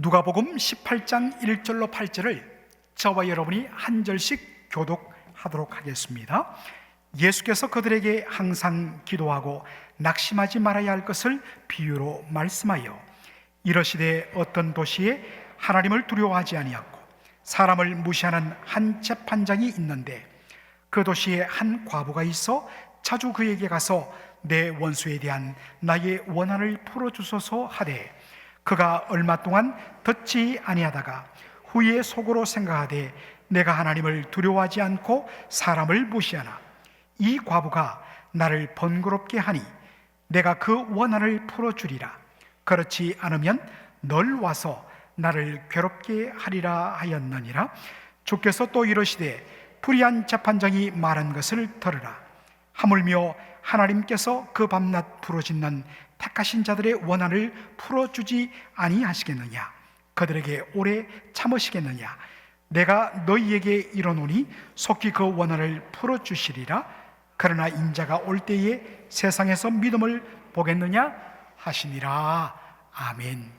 누가복음 18장 1절로 8절을 저와 여러분이 한 절씩 교독하도록 하겠습니다. 예수께서 그들에게 항상 기도하고 낙심하지 말아야 할 것을 비유로 말씀하여 이러시되 어떤 도시에 하나님을 두려워하지 아니하고 사람을 무시하는 한 재판장이 있는데 그 도시에 한 과부가 있어 자주 그에게 가서 내 원수에 대한 나의 원한을 풀어주소서 하되 그가 얼마 동안 듣지 아니하다가 후에 속으로 생각하되 내가 하나님을 두려워하지 않고 사람을 무시하나 이 과부가 나를 번거롭게 하니 내가 그 원한을 풀어주리라. 그렇지 않으면 널 와서 나를 괴롭게 하리라 하였느니라. 주께서 또 이러시되 불의한 재판장이 말한 것을 들으라. 하물며 하나님께서 그 밤낮 부르짖는 택하신 자들의 원한을 풀어주지 아니하시겠느냐? 그들에게 오래 참으시겠느냐? 내가 너희에게 이르노니 속히 그 원한을 풀어주시리라. 그러나 인자가 올 때에 세상에서 믿음을 보겠느냐 하시니라. 아멘.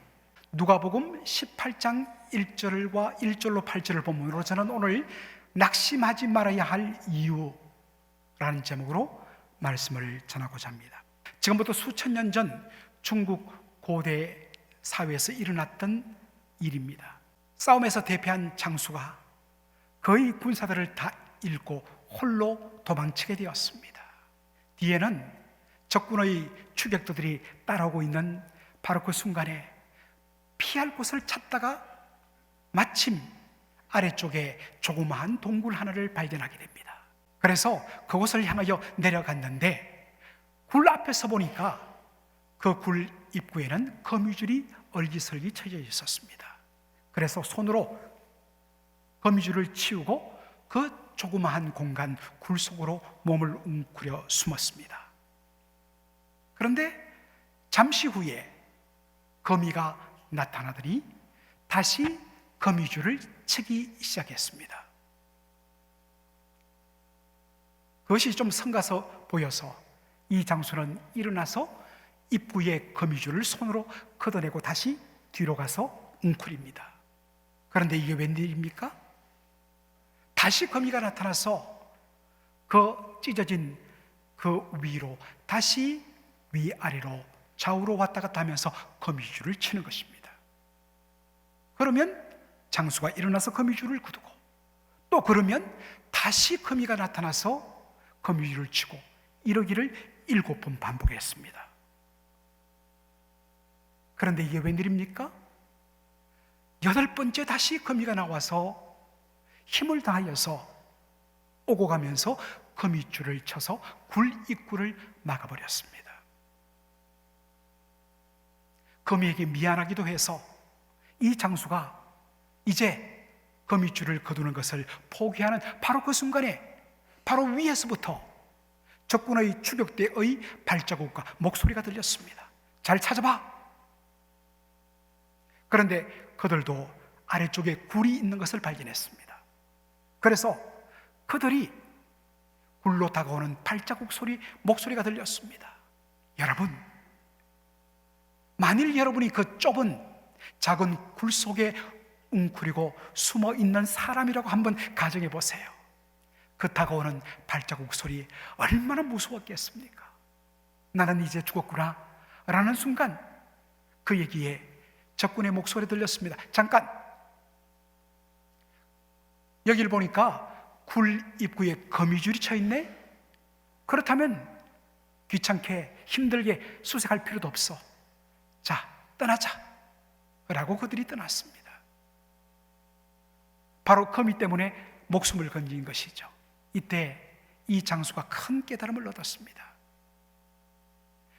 누가복음 18장 1절과 1절로 8절을 본문으로 저는 오늘 낙심하지 말아야 할 이유라는 제목으로 말씀을 전하고자 합니다. 지금부터 수천 년 전 중국 고대 사회에서 일어났던 일입니다. 싸움에서 대패한 장수가 거의 군사들을 다 잃고 홀로 도망치게 되었습니다. 뒤에는 적군의 추격도들이 따라오고 있는 바로 그 순간에 피할 곳을 찾다가 마침 아래쪽에 조그마한 동굴 하나를 발견하게 됩니다. 그래서 그곳을 향하여 내려갔는데 굴 앞에서 보니까 그 굴 입구에는 거미줄이 얼기설기 쳐져 있었습니다. 그래서 손으로 거미줄을 치우고 그 조그마한 공간 굴 속으로 몸을 웅크려 숨었습니다. 그런데 잠시 후에 거미가 나타나더니 다시 거미줄을 치기 시작했습니다. 그것이 좀 성가서 보여서 이 장수는 일어나서 입구에 거미줄을 손으로 걷어내고 다시 뒤로 가서 웅크립니다. 그런데 이게 웬일입니까? 다시 거미가 나타나서 그 찢어진 그 위로 다시 위아래로 좌우로 왔다 갔다 하면서 거미줄을 치는 것입니다. 그러면 장수가 일어나서 거미줄을 걷고 또 그러면 다시 거미가 나타나서 거미줄을 치고 이러기를 7번 반복했습니다. 그런데 이게 웬일입니까? 8번째 다시 거미가 나와서 힘을 다하여서 오고 가면서 거미줄을 쳐서 굴 입구를 막아버렸습니다. 거미에게 미안하기도 해서 이 장수가 이제 거미줄을 거두는 것을 포기하는 바로 그 순간에 바로 위에서부터 적군의 추격대의 발자국과 목소리가 들렸습니다. 잘 찾아봐. 그런데 그들도 아래쪽에 굴이 있는 것을 발견했습니다. 그래서 그들이 굴로 다가오는 발자국 소리, 목소리가 들렸습니다. 여러분, 만일 여러분이 그 좁은 작은 굴 속에 웅크리고 숨어 있는 사람이라고 한번 가정해 보세요. 그 다가오는 발자국 소리 얼마나 무서웠겠습니까? 나는 이제 죽었구나 라는 순간 그 얘기에 적군의 목소리 들렸습니다. 잠깐, 여기를 보니까 굴 입구에 거미줄이 쳐 있네? 그렇다면 귀찮게 힘들게 수색할 필요도 없어. 자, 떠나자 라고 그들이 떠났습니다. 바로 거미 때문에 목숨을 건진 것이죠. 이때 이 장수가 큰 깨달음을 얻었습니다.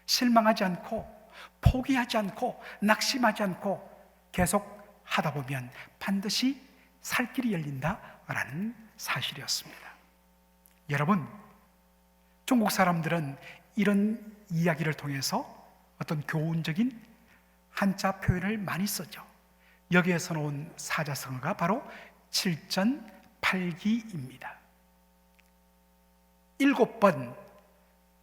실망하지 않고 포기하지 않고 낙심하지 않고 계속 하다 보면 반드시 살 길이 열린다라는 사실이었습니다. 여러분, 중국 사람들은 이런 이야기를 통해서 어떤 교훈적인 한자 표현을 많이 쓰죠. 여기에서 나온 사자성어가 바로 칠전팔기입니다. 7번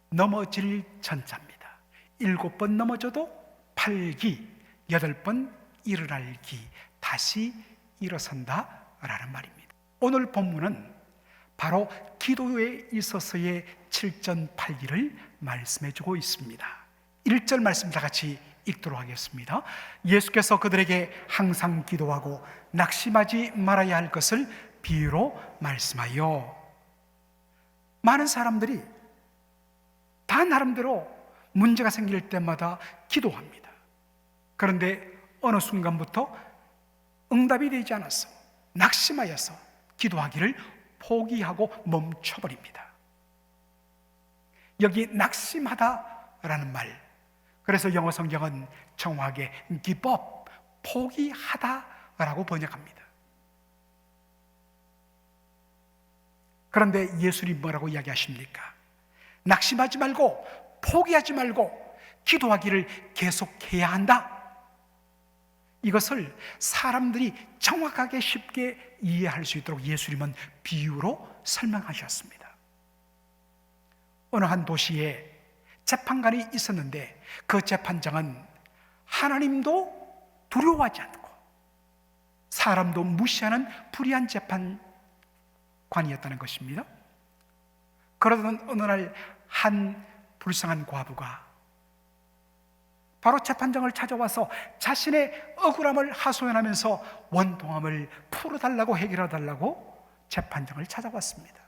넘어질 전자입니다. 7번 넘어져도 8기, 8번 일어날 기 다시 일어선다라는 말입니다. 오늘 본문은 바로 기도에 있어서의 7전8기를 말씀해 주고 있습니다. 1절 말씀 다 같이 읽도록 하겠습니다. 예수께서 그들에게 항상 기도하고 낙심하지 말아야 할 것을 비유로 말씀하여. 많은 사람들이 다 나름대로 문제가 생길 때마다 기도합니다. 그런데 어느 순간부터 응답이 되지 않아서 낙심하여서 기도하기를 포기하고 멈춰버립니다. 여기 낙심하다라는 말, 그래서 영어 성경은 정확하게 give up, 포기하다라고 번역합니다. 그런데 예수님이 뭐라고 이야기하십니까? 낙심하지 말고 포기하지 말고 기도하기를 계속해야 한다. 이것을 사람들이 정확하게 쉽게 이해할 수 있도록 예수님은 비유로 설명하셨습니다. 어느 한 도시에 재판관이 있었는데 그 재판장은 하나님도 두려워하지 않고 사람도 무시하는 불의한 재판관이었다는 것입니다. 그러던 어느 날 한 불쌍한 과부가 바로 재판장을 찾아와서 자신의 억울함을 하소연하면서 원통함을 풀어달라고, 해결해달라고 재판장을 찾아왔습니다.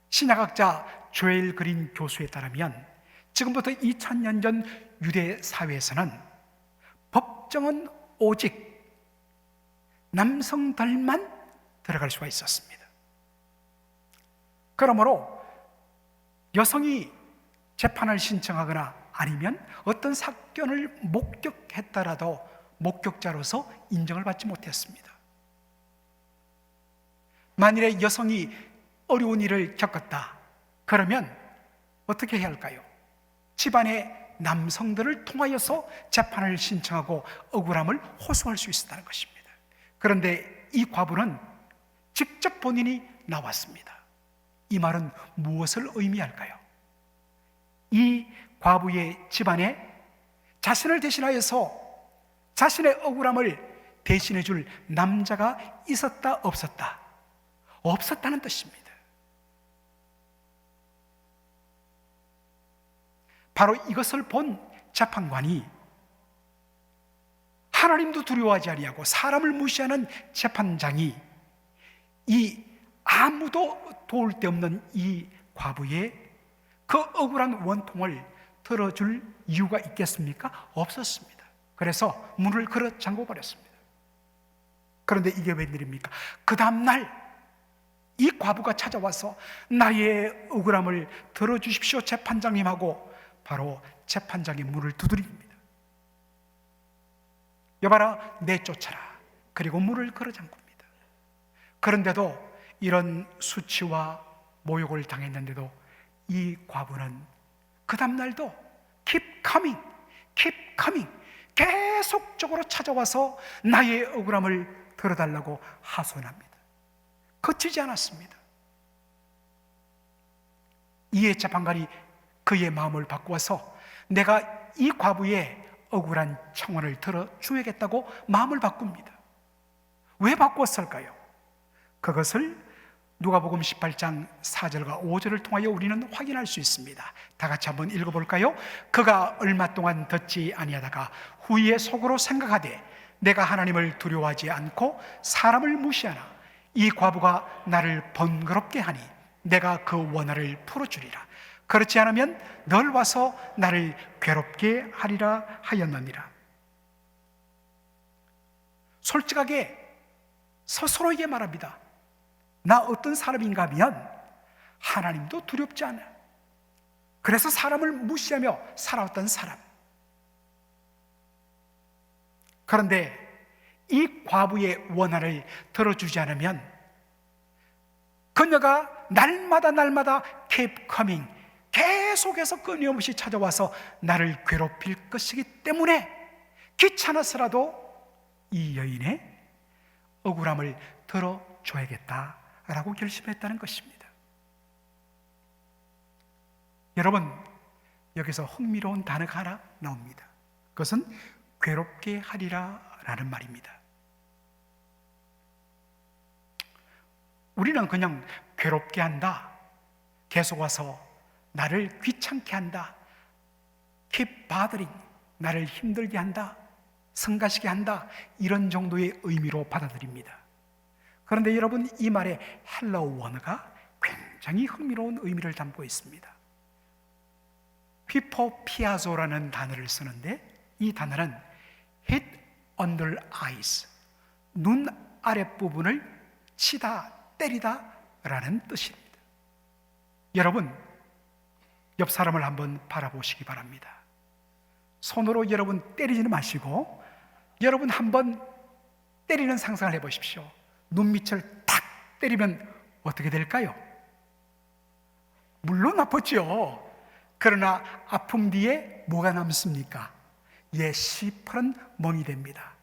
신약학자 조엘 그린 교수에 따르면 지금부터 2000년 전 유대 사회에서는 법정은 오직 남성들만 들어갈 수가 있었습니다. 그러므로 여성이 재판을 신청하거나 아니면 어떤 사건을 목격했더라도 목격자로서 인정을 받지 못했습니다. 만일에 여성이 어려운 일을 겪었다, 그러면 어떻게 해야 할까요? 집안의 남성들을 통하여서 재판을 신청하고 억울함을 호소할 수 있었다는 것입니다. 그런데 이 과부는 직접 본인이 나왔습니다. 이 말은 무엇을 의미할까요? 이 과부의 집안에 자신을 대신하여서 자신의 억울함을 대신해 줄 남자가 있었다, 없었다? 없었다는 뜻입니다. 바로 이것을 본 재판관이 하나님도 두려워하지 아니하고 사람을 무시하는 재판장이 이 아무도 도울 데 없는 이 과부의 그 억울한 원통을 들어줄 이유가 있겠습니까? 없었습니다. 그래서 문을 걸어 잠궈버렸습니다. 그런데 이게 웬일입니까? 그 다음날 이 과부가 찾아와서 나의 억울함을 들어주십시오 재판장님하고 바로 재판장의 문을 두드립니다. 여봐라, 내쫓아라. 그리고 문을 걸어 잠굽니다. 그런데도 이런 수치와 모욕을 당했는데도 이 과부는 그 다음날도 keep coming, keep coming, 계속적으로 찾아와서 나의 억울함을 들어달라고 하소연합니다. 그치지 않았습니다. 이에 재판관이 그의 마음을 바꾸어서 내가 이 과부의 억울한 청원을 들어줘야겠다고 마음을 바꿉니다. 왜 바꾸었을까요? 그것을 누가복음 18장 4절과 5절을 통하여 우리는 확인할 수 있습니다. 다 같이 한번 읽어볼까요? 그가 얼마 동안 듣지 아니하다가 후에 속으로 생각하되 내가 하나님을 두려워하지 않고 사람을 무시하나 이 과부가 나를 번거롭게 하니 내가 그 원한을 풀어주리라. 그렇지 않으면 널 와서 나를 괴롭게 하리라 하였느니라. 솔직하게 스스로에게 말합니다. 나 어떤 사람인가 하면 하나님도 두렵지 않아. 그래서 사람을 무시하며 살아왔던 사람. 그런데 이 과부의 원한을 들어주지 않으면 그녀가 날마다 keep coming, 계속해서 끊임없이 찾아와서 나를 괴롭힐 것이기 때문에 귀찮아서라도 이 여인의 억울함을 들어줘야겠다라고 결심했다는 것입니다. 여러분, 여기서 흥미로운 단어가 하나 나옵니다. 그것은 괴롭게 하리라 라는 말입니다. 우리는 그냥 괴롭게 한다, 계속 와서 나를 귀찮게 한다, keep bothering, 나를 힘들게 한다, 성가시게 한다, 이런 정도의 의미로 받아들입니다. 그런데 여러분, 이 말의 헬라어 원어가 굉장히 흥미로운 의미를 담고 있습니다. 휘포피아조라는 단어를 쓰는데, 이 단어는 hit under eyes, 눈 아랫부분을 치다, 때리다 라는 뜻입니다. 여러분, 옆 사람을 한번 바라보시기 바랍니다. 손으로 여러분 때리지는 마시고 여러분 한번 때리는 상상을 해보십시오. 눈밑을 탁 때리면 어떻게 될까요? 물론 아팠죠. 그러나 아픔 뒤에 뭐가 남습니까? 시퍼런 멍이 됩니다.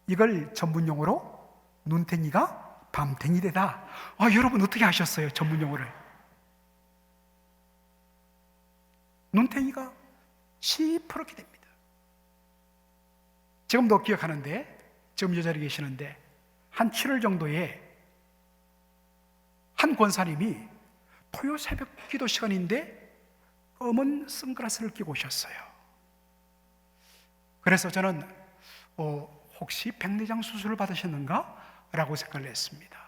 이걸 전문용어로 눈탱이가 밤탱이 되다. 여러분 어떻게 아셨어요? 전문용어를. 눈탱이가 시퍼렇게 됩니다. 지금도 기억하는데, 지금 이 자리에 계시는데 한 7월 정도에 한 권사님이 토요 새벽 기도 시간인데 검은 선글라스를 끼고 오셨어요. 그래서 저는 혹시 백내장 수술을 받으셨는가? 라고 생각을 했습니다.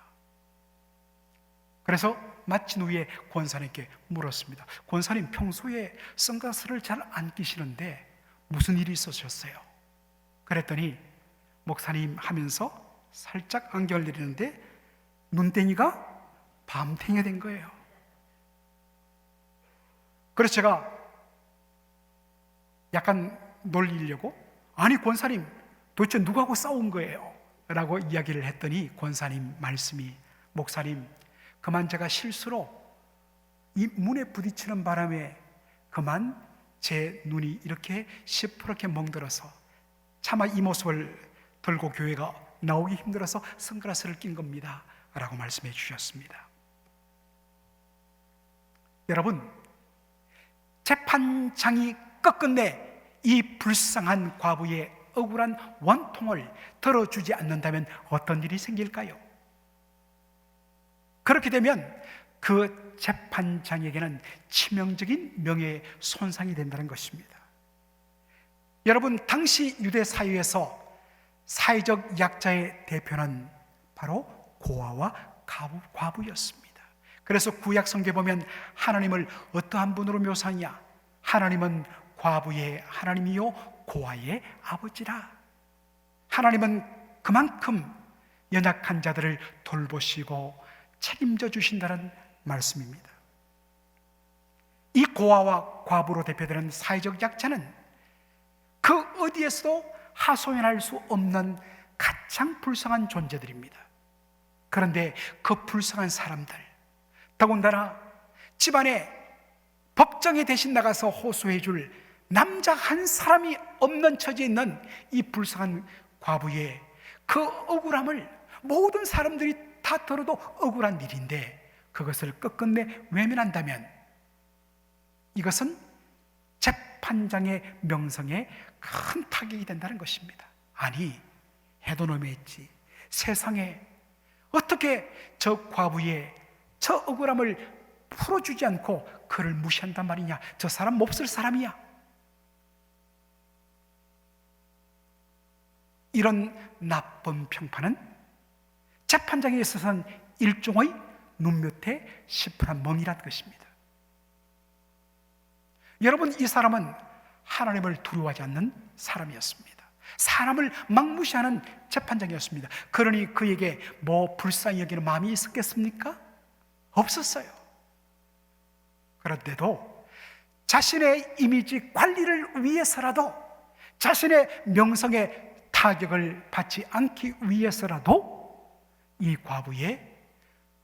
그래서 마친 후에 권사님께 물었습니다. 권사님, 평소에 선글라스를 잘 안 끼시는데 무슨 일이 있으셨어요? 그랬더니 목사님 하면서 살짝 안경을 내리는데 눈탱이가 밤탱이가 된 거예요. 그래서 제가 약간 놀리려고, 아니 권사님 도대체 누구하고 싸운 거예요? 라고 이야기를 했더니 권사님 말씀이, 목사님 그만 제가 실수로 이 문에 부딪히는 바람에 그만 제 눈이 이렇게 시퍼렇게 멍들어서 차마 이 모습을 들고 교회가 나오기 힘들어서 선글라스를 낀 겁니다 라고 말씀해 주셨습니다. 여러분, 재판장이 끝끝내 이 불쌍한 과부의 억울한 원통을 들어주지 않는다면 어떤 일이 생길까요? 그렇게 되면 그 재판장에게는 치명적인 명예의 손상이 된다는 것입니다. 여러분, 당시 유대 사회에서 사회적 약자의 대표는 바로 고아와 과부였습니다. 그래서 구약 성경에 보면 하나님을 어떠한 분으로 묘사하냐? 하나님은 과부의 하나님이요 고아의 아버지라. 하나님은 그만큼 연약한 자들을 돌보시고 책임져 주신다는 말씀입니다. 이 고아와 과부로 대표되는 사회적 약자는 그 어디에서도 하소연할 수 없는 가장 불쌍한 존재들입니다. 그런데 그 불쌍한 사람들, 더군다나 집안에 법정에 대신 나가서 호소해 줄 남자 한 사람이 없는 처지에 있는 이 불쌍한 과부의 그 억울함을 모든 사람들이 다 들어도 억울한 일인데 그것을 끝끝내 외면한다면 이것은 재판장의 명성에 큰 타격이 된다는 것입니다. 아니, 해도 너무했지. 세상에 어떻게 저 과부의 저 억울함을 풀어주지 않고 그를 무시한단 말이냐? 저 사람 몹쓸 사람이야. 이런 나쁜 평판은 재판장에 있어서는 일종의 눈밑에 시퍼런 멍이란 것입니다. 여러분, 이 사람은 하나님을 두려워하지 않는 사람이었습니다. 사람을 막무시하는 재판장이었습니다. 그러니 그에게 뭐 불쌍히 여기는 마음이 있었겠습니까? 없었어요. 그런데도 자신의 이미지 관리를 위해서라도, 자신의 명성에 타격을 받지 않기 위해서라도 이 과부의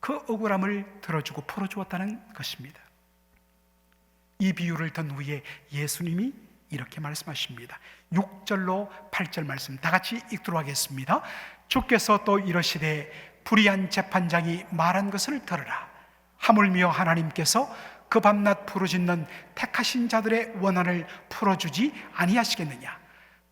그 억울함을 들어주고 풀어주었다는 것입니다. 이 비유를 든 후에 예수님이 이렇게 말씀하십니다. 6절로 8절 말씀 다 같이 읽도록 하겠습니다. 주께서 또 이러시되 불의한 재판장이 말한 것을 들으라. 하물며 하나님께서 그 밤낮 부르짖는 택하신 자들의 원한을 풀어주지 아니하시겠느냐?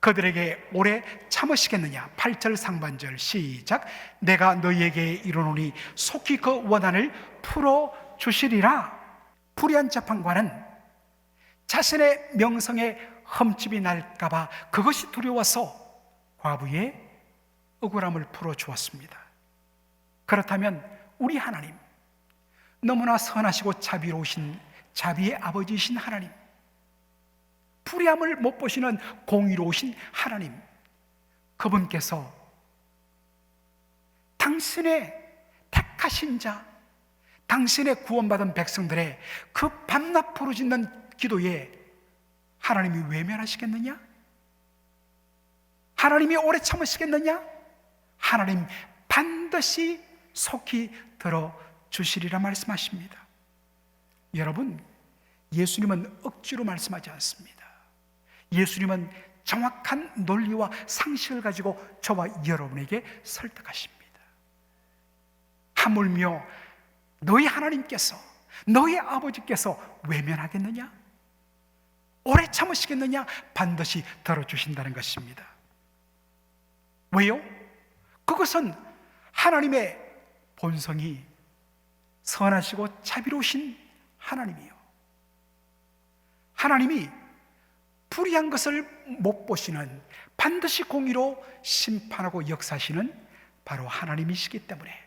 그들에게 오래 참으시겠느냐? 8절 상반절 시작. 내가 너희에게 이르노니 속히 그 원한을 풀어주시리라. 불의한 재판관은 자신의 명성에 흠집이 날까봐 그것이 두려워서 과부의 억울함을 풀어주었습니다. 그렇다면 우리 하나님, 너무나 선하시고 자비로우신 자비의 아버지이신 하나님, 불의함을 못 보시는 공의로우신 하나님, 그분께서 당신의 택하신 자, 당신의 구원받은 백성들의 그 밤낮 부르짖는 기도에 하나님이 외면하시겠느냐? 하나님이 오래 참으시겠느냐? 하나님 반드시 속히 들어주시리라 말씀하십니다. 여러분, 예수님은 억지로 말씀하지 않습니다. 예수님은 정확한 논리와 상식을 가지고 저와 여러분에게 설득하십니다. 하물며 너희 하나님께서, 너희 아버지께서 외면하겠느냐? 오래 참으시겠느냐? 반드시 들어주신다는 것입니다. 왜요? 그것은 하나님의 본성이 선하시고 자비로우신 하나님이요, 하나님이 불의한 것을 못 보시는, 반드시 공의로 심판하고 역사하시는 바로 하나님이시기 때문에.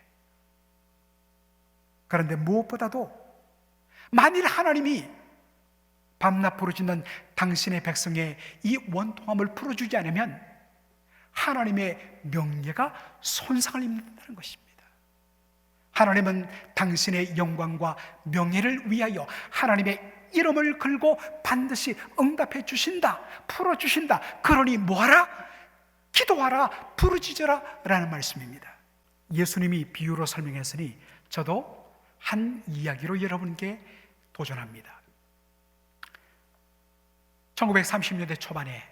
그런데 무엇보다도 만일 하나님이 밤낮 부르짖는 당신의 백성의 이 원통함을 풀어주지 않으면 하나님의 명예가 손상을 입는다는 것입니다. 하나님은 당신의 영광과 명예를 위하여 하나님의 이름을 걸고 반드시 응답해 주신다, 풀어주신다. 그러니 뭐하라? 기도하라, 부르짖어라 라는 말씀입니다. 예수님이 비유로 설명했으니 저도 한 이야기로 여러분께 도전합니다. 1930년대 초반에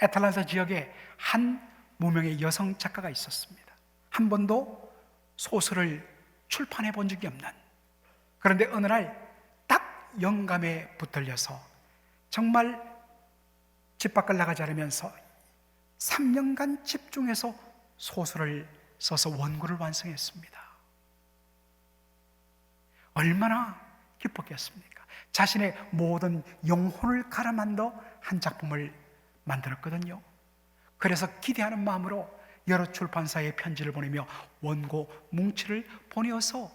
애틀란타 지역에 한 무명의 여성 작가가 있었습니다. 한 번도 소설을 출판해 본 적이 없는, 그런데 어느 날 딱 영감에 붙들려서 정말 집 밖을 나가지 않으면서 3년간 집중해서 소설을 써서 원고를 완성했습니다. 얼마나 기뻤겠습니까? 자신의 모든 영혼을 갈아만들어 한 작품을 만들었거든요. 그래서 기대하는 마음으로 여러 출판사에 편지를 보내며 원고 뭉치를 보내어서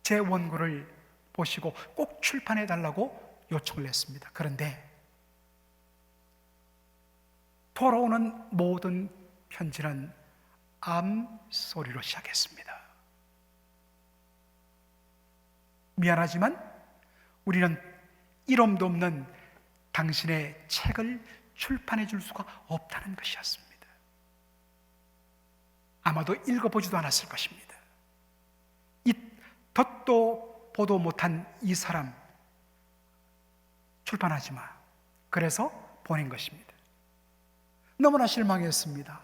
제 원고를 보시고 꼭 출판해 달라고 요청을 했습니다. 그런데 돌아오는 모든 편지는 암소리로 시작했습니다. 미안하지만 우리는 이름도 없는 당신의 책을 출판해 줄 수가 없다는 것이었습니다. 아마도 읽어보지도 않았을 것입니다. 이 덧도 보도 못한 이 사람 출판하지 마. 그래서 보낸 것입니다. 너무나 실망했습니다.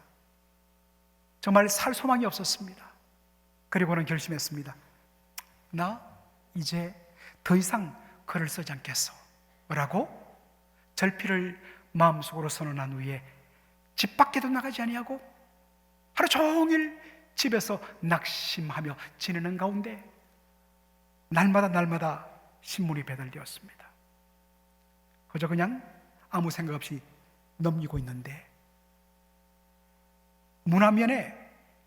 정말 살 소망이 없었습니다. 그리고는 결심했습니다. 나 이제 더 이상 글을 쓰지 않겠어 라고 절필을 마음속으로 선언한 후에 집 밖에도 나가지 아니하고 하루 종일 집에서 낙심하며 지내는 가운데 날마다 신문이 배달되었습니다. 그저 그냥 아무 생각 없이 넘기고 있는데 문화면에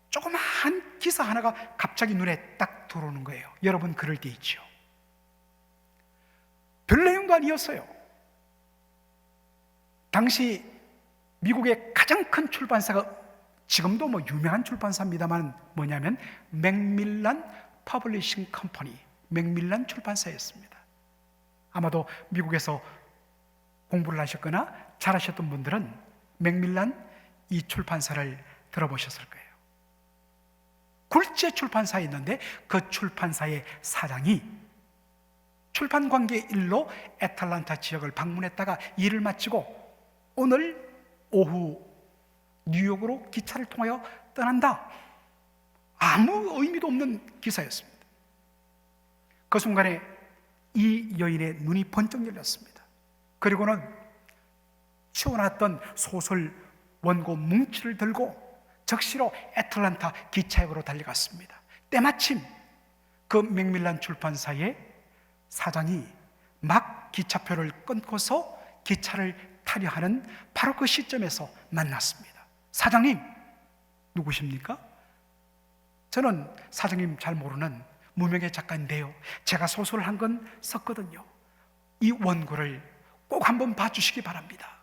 조그마한 기사 하나가 갑자기 눈에 딱 들어오는 거예요. 여러분 그럴 때 있죠. 별 내용도 아니었어요. 당시 미국의 가장 큰 출판사가, 지금도 뭐 유명한 출판사입니다만 뭐냐면 맥밀란 퍼블리싱 컴퍼니, 맥밀란 출판사였습니다. 아마도 미국에서 공부를 하셨거나 잘하셨던 분들은 맥밀란 이 출판사를 들어보셨을 거예요. 굴지의 출판사에 있는데 그 출판사의 사장이 출판 관계 일로 애틀란타 지역을 방문했다가 일을 마치고 오늘 오후 뉴욕으로 기차를 통하여 떠난다. 아무 의미도 없는 기사였습니다. 그 순간에 이 여인의 눈이 번쩍 열렸습니다. 그리고는 치워놨던 소설 원고 뭉치를 들고 적시로 애틀랜타 기차역으로 달려갔습니다. 때마침 그 맥밀란 출판사의 사장이 막 기차표를 끊고서 기차를 타려 하는 바로 그 시점에서 만났습니다. 사장님, 누구십니까? 저는 사장님 잘 모르는 무명의 작가인데요, 제가 소설을 한 건 썼거든요. 이 원고를 꼭 한번 봐주시기 바랍니다.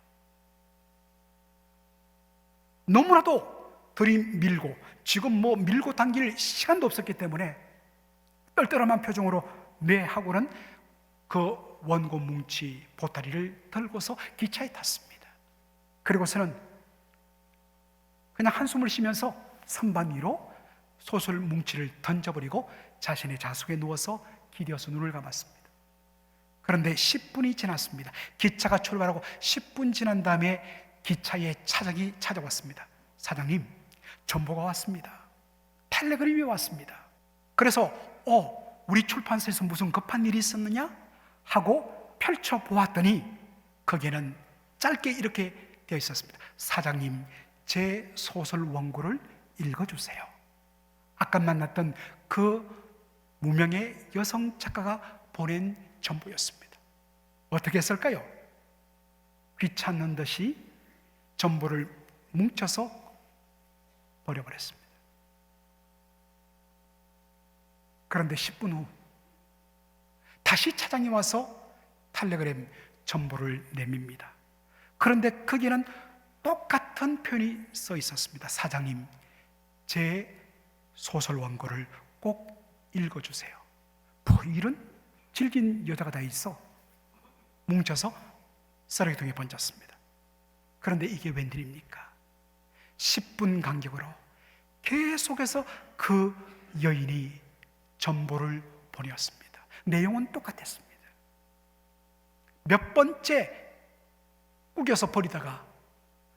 너무나도 들이밀고, 지금 뭐 밀고 당길 시간도 없었기 때문에 떨떠름한 표정으로 네 하고는 그 원고 뭉치 보따리를 들고서 기차에 탔습니다. 그리고서는 그냥 한숨을 쉬면서 선반 위로 소설 뭉치를 던져버리고 자신의 자석에 누워서 기대어서 눈을 감았습니다. 그런데 10분이 지났습니다. 기차가 출발하고 10분 지난 다음에 기차에 차장이 찾아왔습니다. 사장님, 전보가 왔습니다. 텔레그램이 왔습니다. 그래서 우리 출판사에서 무슨 급한 일이 있었느냐 하고 펼쳐보았더니 거기에는 짧게 이렇게 되어 있었습니다. 사장님, 제 소설 원고를 읽어주세요. 아까 만났던 그 무명의 여성 작가가 보낸 전보였습니다. 어떻게 했을까요? 귀찮는 듯이 전보를 뭉쳐서 버려버렸습니다. 그런데 10분 후 다시 차장이 와서 텔레그램 전보를 내밉니다. 그런데 거기에는 똑같은 표현이 써 있었습니다. 사장님, 제 소설 원고를 꼭 읽어주세요. 뭐 이런 질긴 여자가 다 있어. 뭉쳐서 쓰레기통에 번졌습니다. 그런데 이게 웬일입니까? 10분 간격으로 계속해서 그 여인이 전보를 보내었습니다. 내용은 똑같았습니다. 몇 번째 우겨서 버리다가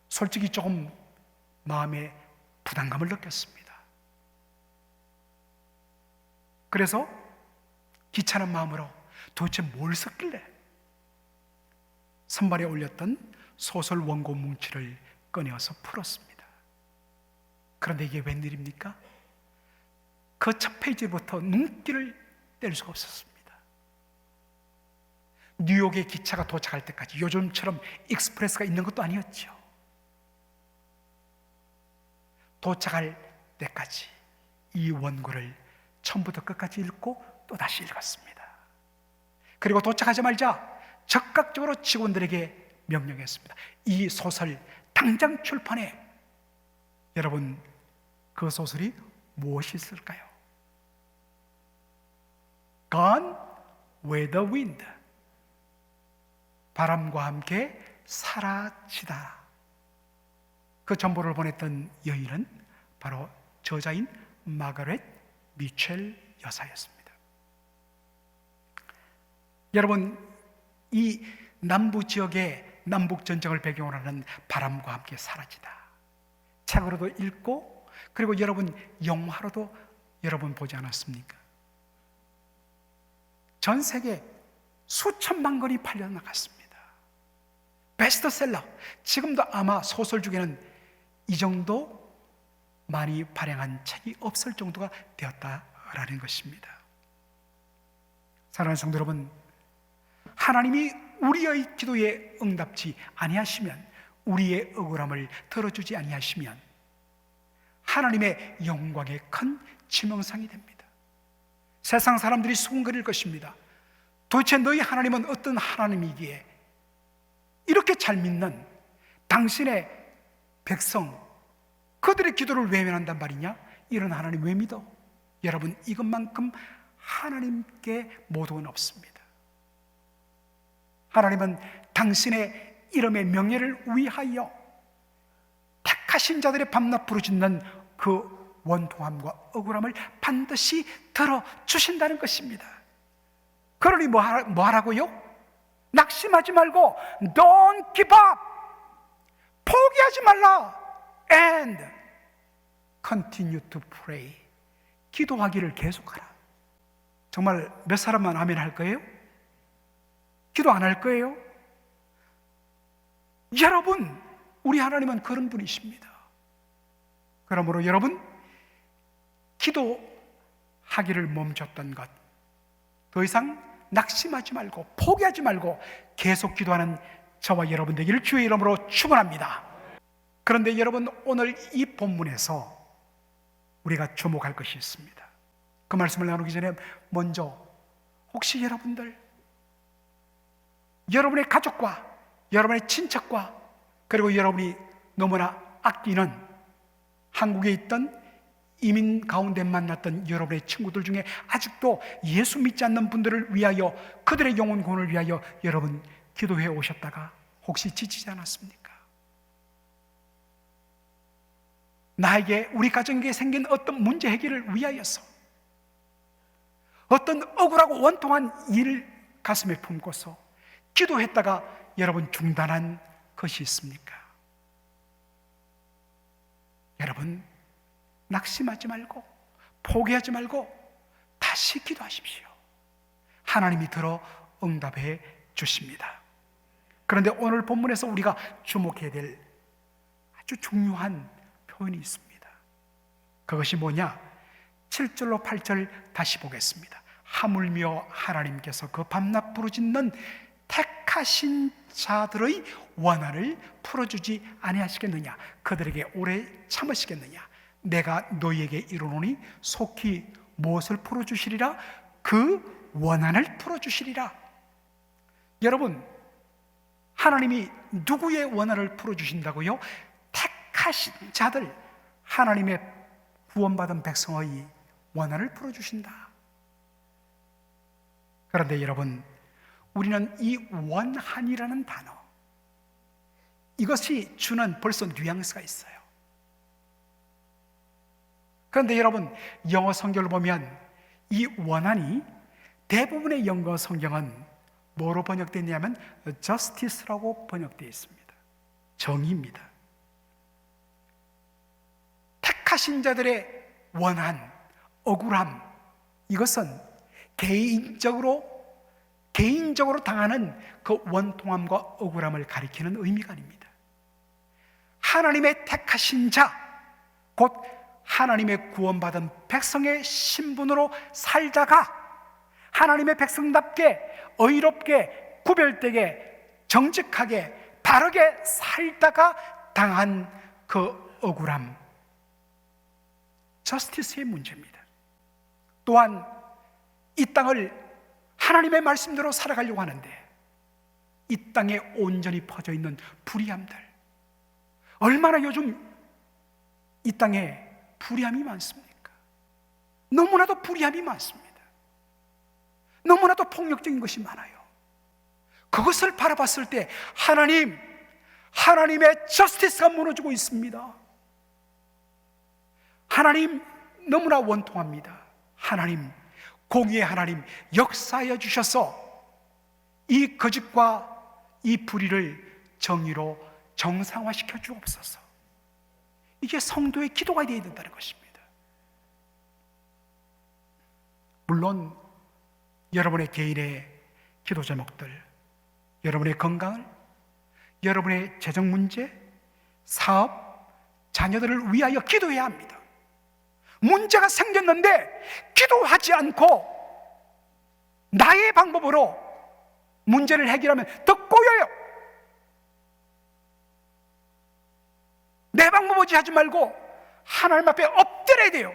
솔직히 조금 마음에 부담감을 느꼈습니다. 그래서 귀찮은 마음으로 도대체 뭘 썼길래 선반에 올렸던 소설 원고 뭉치를 꺼내어서 풀었습니다. 그런데 이게 웬일입니까? 그 첫 페이지부터 눈길을 뗄 수가 없었습니다. 뉴욕에 기차가 도착할 때까지 요즘처럼 익스프레스가 있는 것도 아니었죠. 도착할 때까지 이 원고를 처음부터 끝까지 읽고 또 다시 읽었습니다. 그리고 도착하자마자 적극적으로 직원들에게 명령했습니다. 이 소설 당장 출판해. 여러분, 그 소설이 무엇이 있을까요? Gone with the wind. 바람과 함께 사라지다. 그 전보를 보냈던 여인은 바로 저자인 마거렛 미첼 여사였습니다. 여러분, 이 남부 지역의 남북 전쟁을 배경으로 하는 바람과 함께 사라지다 책으로도 읽고, 그리고 여러분 영화로도 여러분 보지 않았습니까? 전 세계 수천만 권이 팔려나갔습니다. 베스트셀러. 지금도 아마 소설 중에는 이 정도 많이 발행한 책이 없을 정도가 되었다라는 것입니다. 사랑하는 성도 여러분, 하나님이 우리의 기도에 응답지 아니하시면, 우리의 억울함을 들어주지 아니하시면 하나님의 영광에 큰 치명상이 됩니다. 세상 사람들이 수군거릴 것입니다. 도대체 너희 하나님은 어떤 하나님이기에 이렇게 잘 믿는 당신의 백성, 그들의 기도를 외면한단 말이냐? 이런 하나님 왜 믿어? 여러분, 이것만큼 하나님께 모독은 없습니다. 하나님은 당신의 이름의 명예를 위하여 택하신 자들의 밤낮 부르짖는 그 원통함과 억울함을 반드시 들어주신다는 것입니다. 그러니 뭐 하라고요? 낙심하지 말고 Don't give up! 포기하지 말라! And continue to pray. 기도하기를 계속하라. 정말 몇 사람만 아멘 할 거예요? 기도 안 할 거예요? 여러분, 우리 하나님은 그런 분이십니다. 그러므로 여러분, 기도하기를 멈췄던 것, 더 이상 낙심하지 말고 포기하지 말고 계속 기도하는 저와 여러분 되기를 주의 이름으로 축원합니다. 그런데 여러분, 오늘 이 본문에서 우리가 주목할 것이 있습니다. 그 말씀을 나누기 전에 먼저 혹시 여러분들, 여러분의 가족과 여러분의 친척과 그리고 여러분이 너무나 아끼는 한국에 있던 이민 가운데 만났던 여러분의 친구들 중에 아직도 예수 믿지 않는 분들을 위하여, 그들의 영혼 구원을 위하여 여러분 기도해 오셨다가 혹시 지치지 않았습니까? 나에게, 우리 가정에 생긴 어떤 문제 해결을 위하여서 어떤 억울하고 원통한 일을 가슴에 품고서 기도했다가 여러분 중단한 것이 있습니까? 여러분, 낙심하지 말고 포기하지 말고 다시 기도하십시오. 하나님이 들어 응답해 주십니다. 그런데 오늘 본문에서 우리가 주목해야 될 아주 중요한 표현이 있습니다. 그것이 뭐냐? 7절로 8절 다시 보겠습니다. 하물며 하나님께서 그 밤낮 부르짖는 택하신 자들의 원한을 풀어주지 아니하시겠느냐? 그들에게 오래 참으시겠느냐? 내가 너희에게 이르노니 속히 무엇을 풀어주시리라? 그 원한을 풀어주시리라. 여러분, 하나님이 누구의 원한을 풀어주신다고요? 택하신 자들, 하나님의 구원받은 백성의 원한을 풀어주신다. 그런데 여러분, 우리는 이 원한이라는 단어, 이것이 주는 벌써 뉘앙스가 있어요. 그런데 여러분, 영어 성경을 보면 이 원한이 대부분의 영어 성경은 뭐로 번역되어 있냐면 justice라고 번역되어 있습니다. 정의입니다. 택하신 자들의 원한, 억울함, 이것은 개인적으로 당하는 그 원통함과 억울함을 가리키는 의미가 아닙니다. 하나님의 택하신 자, 곧 하나님의 구원받은 백성의 신분으로 살다가 하나님의 백성답게 의롭게 구별되게 정직하게 바르게 살다가 당한 그 억울함, 저스티스의 문제입니다. 또한 이 땅을 하나님의 말씀대로 살아가려고 하는데 이 땅에 온전히 퍼져 있는 불의함들, 얼마나 요즘 이 땅에 불의함이 많습니까? 너무나도 불의함이 많습니다. 너무나도 폭력적인 것이 많아요. 그것을 바라봤을 때 하나님의 저스티스가 무너지고 있습니다. 하나님 너무나 원통합니다. 하나님, 공의의 하나님 역사하여 주셔서 이 거짓과 이 불의를 정의로 정상화시켜 주옵소서. 이게 성도의 기도가 되어야 된다는 것입니다. 물론 여러분의 개인의 기도 제목들, 여러분의 건강을, 여러분의 재정 문제, 사업, 자녀들을 위하여 기도해야 합니다. 문제가 생겼는데 기도하지 않고 나의 방법으로 문제를 해결하면 더 꼬여요. 내 방법 오지 하지 말고 하나님 앞에 엎드려야 돼요.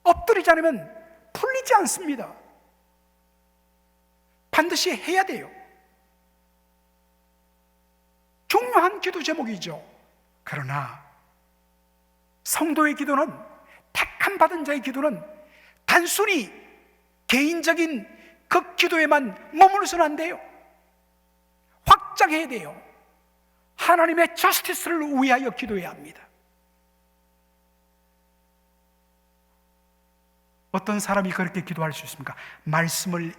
엎드리지 않으면 풀리지 않습니다. 반드시 해야 돼요. 중요한 기도 제목이죠. 그러나 성도의 기도는, 택함 받은 자의 기도는 단순히 개인적인 그 기도에만 머물러서는 안 돼요. 확장해야 돼요. 하나님의 저스티스를 위하여 기도해야 합니다. 어떤 사람이 그렇게 기도할 수 있습니까? 말씀을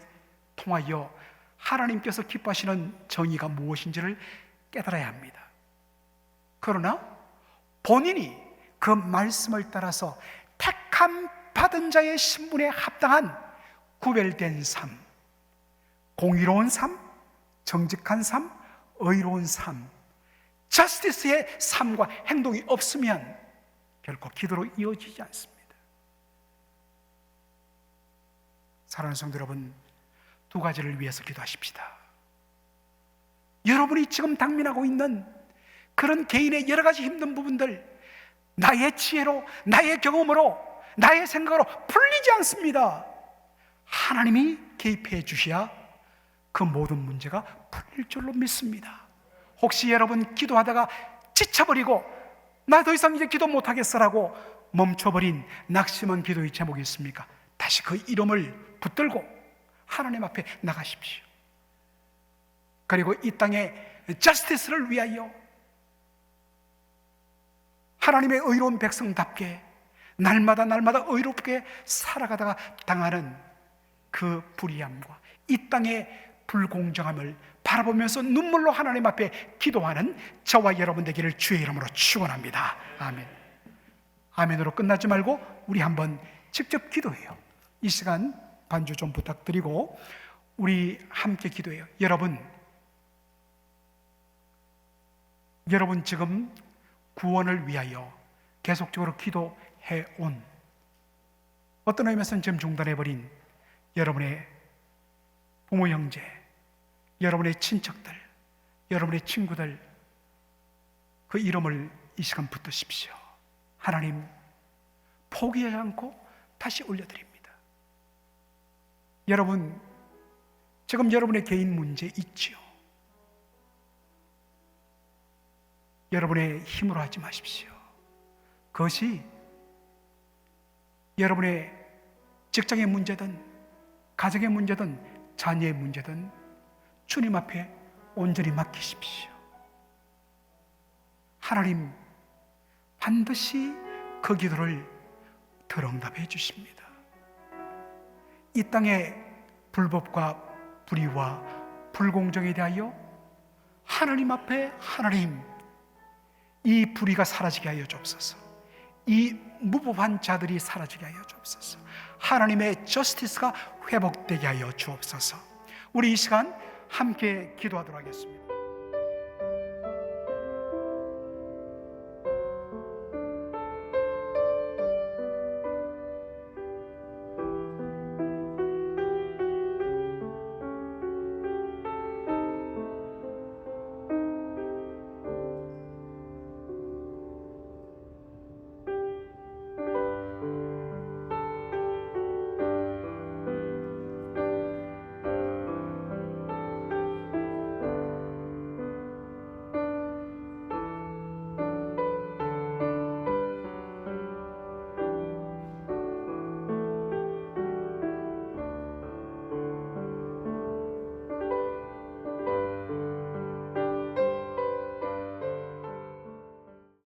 통하여 하나님께서 기뻐하시는 정의가 무엇인지를 깨달아야 합니다. 그러나 본인이 그 말씀을 따라서 택함 받은 자의 신분에 합당한 구별된 삶, 공의로운 삶, 정직한 삶, 의로운 삶, 저스티스의 삶과 행동이 없으면 결코 기도로 이어지지 않습니다. 사랑하는 성도 여러분, 두 가지를 위해서 기도하십시다. 여러분이 지금 당면하고 있는 그런 개인의 여러 가지 힘든 부분들, 나의 지혜로, 나의 경험으로, 나의 생각으로 풀리지 않습니다. 하나님이 개입해 주셔야 그 모든 문제가 풀릴 줄로 믿습니다. 혹시 여러분 기도하다가 지쳐버리고 나 더 이상 이제 기도 못하겠어라고 멈춰버린 낙심한 기도의 제목이 있습니까? 다시 그 이름을 붙들고 하나님 앞에 나가십시오. 그리고 이 땅의 저스티스를 위하여 하나님의 의로운 백성답게 날마다 의롭게 살아가다가 당하는 그 불의함과 이 땅의 불공정함을 바라보면서 눈물로 하나님 앞에 기도하는 저와 여러분 되기를 주의 이름으로 축원합니다. 아멘. 아멘으로 끝나지 말고 우리 한번 직접 기도해요. 이 시간 반주 좀 부탁드리고 우리 함께 기도해요. 여러분 지금 구원을 위하여 계속적으로 기도해온, 어떤 의미에서는 지금 중단해버린 여러분의 부모 형제, 여러분의 친척들, 여러분의 친구들, 그 이름을 이 시간 붙드십시오. 하나님 포기하지 않고 다시 올려드립니다. 여러분 지금 여러분의 개인 문제 있지요? 여러분의 힘으로 하지 마십시오. 그것이 여러분의 직장의 문제든 가정의 문제든 자녀의 문제든 주님 앞에 온전히 맡기십시오. 하나님 반드시 그 기도를 들응답해 주십니다. 이 땅의 불법과 불의와 불공정에 대하여 하나님 앞에 하나님 이 불의가 사라지게 하여 주옵소서. 이 무법한 자들이 사라지게 하여 주옵소서. 하나님의 저스티스가 회복되게 하여 주옵소서. 우리 이 시간 함께 기도하도록 하겠습니다.